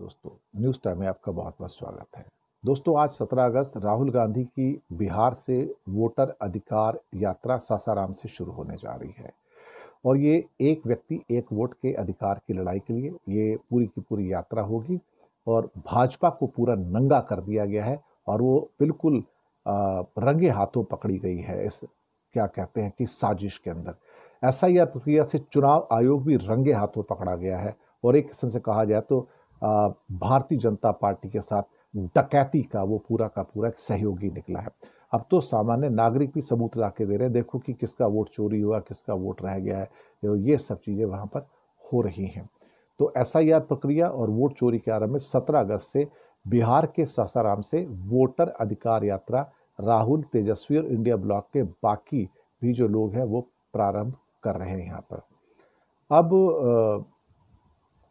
दोस्तों, news time में आपका बहुत बहुत स्वागत है। दोस्तों, आज 17 अगस्त राहुल गांधी की बिहार से वोटर अधिकार यात्रा सासाराम से शुरू होने जा रही है और ये एक व्यक्ति एक वोट के अधिकार की लड़ाई के लिए ये पूरी की पूरी यात्रा होगी और भाजपा को पूरा नंगा कर दिया गया है और वो बिल्कुल रंगे हाथों पकड़ी गई है इस क्या कहते हैं कि साजिश के अंदर। एसआईआर प्रक्रिया से चुनाव आयोग भी रंगे हाथों पकड़ा गया है और एक किस्म से कहा जाए तो भारतीय जनता पार्टी के साथ डकैती का वो पूरा का पूरा एक सहयोगी निकला है। अब तो सामान्य नागरिक भी सबूत ला के दे रहे हैं, देखो कि किसका वोट चोरी हुआ, किसका वोट रह गया है, तो ये सब चीज़ें वहाँ पर हो रही हैं। तो एसआईआर प्रक्रिया और वोट चोरी के आरंभ में 17 अगस्त से बिहार के सासाराम से वोटर अधिकार यात्रा राहुल, तेजस्वी और इंडिया ब्लॉक के बाकी भी जो लोग हैं वो प्रारंभ कर रहे हैं यहाँ पर। अब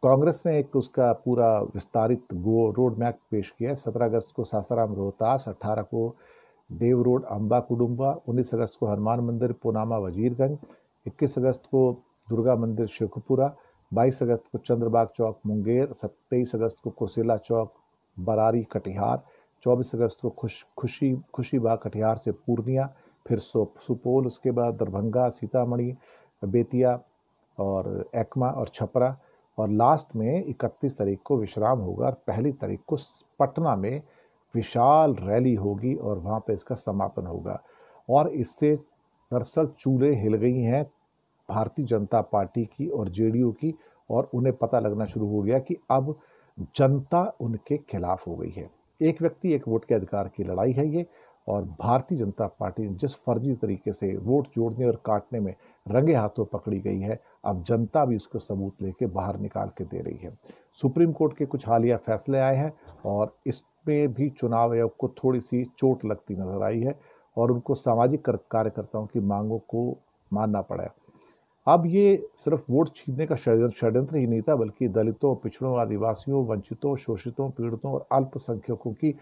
कांग्रेस ने एक उसका पूरा विस्तारित रोड मैप पेश किया है। 17 अगस्त को सासाराम रोहतास, 18 को देव रोड अम्बा कुडुम्बा, 19 अगस्त को हनुमान मंदिर पुनामा वजीरगंज, 21 अगस्त को दुर्गा मंदिर शेखपुरा, 22 अगस्त को चंद्रबाग चौक मुंगेर, 23 अगस्त को कुर्सेला चौक बरारी कटिहार, 24 अगस्त को खुशीबाग कटिहार से पूर्णिया, फिर सुपौल, उसके बाद दरभंगा, सीतामढ़ी, बेतिया और एकमा और छपरा, और लास्ट में 31 तारीख को विश्राम होगा और पहली तारीख को पटना में विशाल रैली होगी और वहाँ पे इसका समापन होगा। और इससे दरअसल चूल्हे हिल गई हैं भारतीय जनता पार्टी की और जेडीयू की, और उन्हें पता लगना शुरू हो गया कि अब जनता उनके खिलाफ हो गई है। एक व्यक्ति एक वोट के अधिकार की लड़ाई है ये, और भारतीय जनता पार्टी जिस फर्जी तरीके से वोट जोड़ने और काटने में रंगे हाथों पकड़ी गई है, अब जनता भी उसको सबूत लेके बाहर निकाल के दे रही है। सुप्रीम कोर्ट के कुछ हालिया फैसले आए हैं और इसमें भी चुनाव आयोग को थोड़ी सी चोट लगती नजर आई है और उनको सामाजिक कार्यकर्ताओं की मांगों को मानना पड़ा है। अब ये सिर्फ वोट छीनने का षड्यंत्र ही नहीं था, बल्कि दलितों, पिछड़ों, आदिवासियों, वंचितों, शोषितों, पीड़ितों और अल्पसंख्यकों की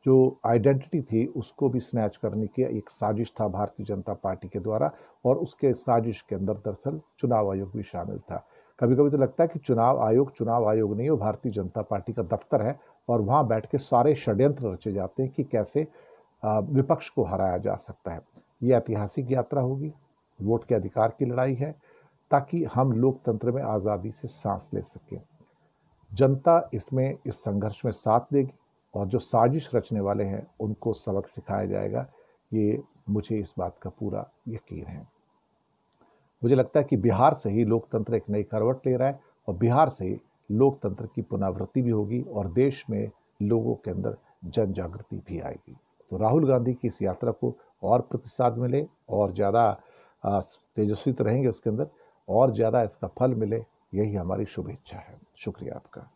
जो आइडेंटिटी थी उसको भी स्नैच करने की एक साजिश था भारतीय जनता पार्टी के द्वारा, और उसके साजिश के अंदर दरअसल चुनाव आयोग भी शामिल था। कभी कभी तो लगता है कि चुनाव आयोग नहीं, वो भारतीय जनता पार्टी का दफ्तर है और वहाँ बैठ के सारे षड्यंत्र रचे जाते हैं कि कैसे विपक्ष को हराया जा सकता है। ये ऐतिहासिक यात्रा होगी, वोट के अधिकार की लड़ाई है ताकि हम लोकतंत्र में आज़ादी से सांस ले सकें। जनता इसमें इस संघर्ष में साथ देगी और जो साजिश रचने वाले हैं उनको सबक सिखाया जाएगा, ये मुझे इस बात का पूरा यकीन है। मुझे लगता है कि बिहार से ही लोकतंत्र एक नई करवट ले रहा है और बिहार से ही लोकतंत्र की पुनरावृत्ति भी होगी और देश में लोगों के अंदर जन जागृति भी आएगी। तो राहुल गांधी की इस यात्रा को और प्रतिसाद मिले और ज़्यादा तेजस्वी तो रहेंगे उसके अंदर, और ज़्यादा इसका फल मिले, यही हमारी शुभ इच्छा है। शुक्रिया आपका।